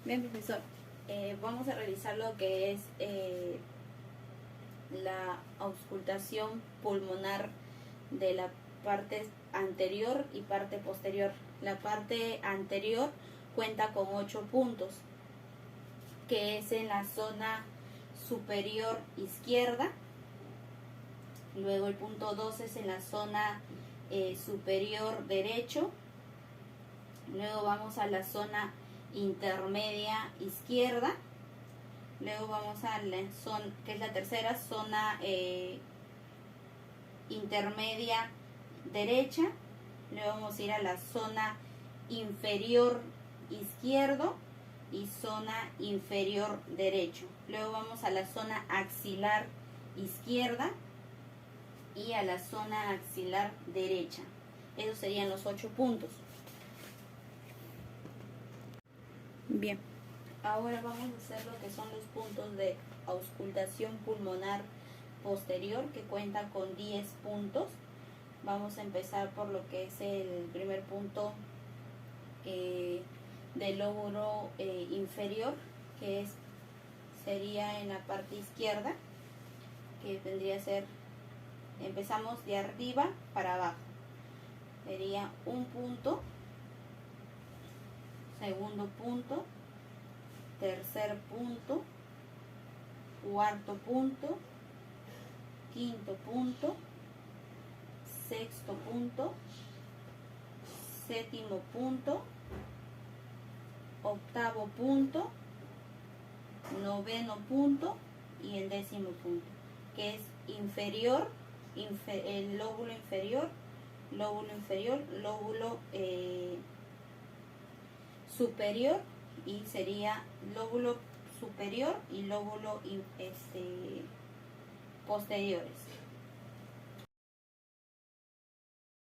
Bien, profesor. Vamos a realizar lo que es la auscultación pulmonar de la parte anterior y parte posterior. La parte anterior cuenta con 8 puntos, que es en la zona superior izquierda. Luego el punto 2 es en la zona superior derecho. Luego vamos a la zona intermedia izquierda. Luego vamos a la zona, que es la tercera, zona intermedia derecha. Luego vamos a ir a la zona inferior izquierdo y zona inferior derecho. Luego vamos a la zona axilar izquierda y a la zona axilar derecha. Esos serían los 8 puntos. Bien, ahora vamos a hacer lo que son los puntos de auscultación pulmonar posterior, que cuenta con 10 puntos. Vamos a empezar por lo que es el primer punto del lóbulo inferior, que sería en la parte izquierda, que vendría a ser, empezamos de arriba para abajo. Sería un punto, segundo punto, tercer punto, cuarto punto, quinto punto, sexto punto, séptimo punto, octavo punto, noveno punto y el 10º punto, que es inferior, el lóbulo inferior, lóbulo superior, y sería lóbulo superior y lóbulo posteriores.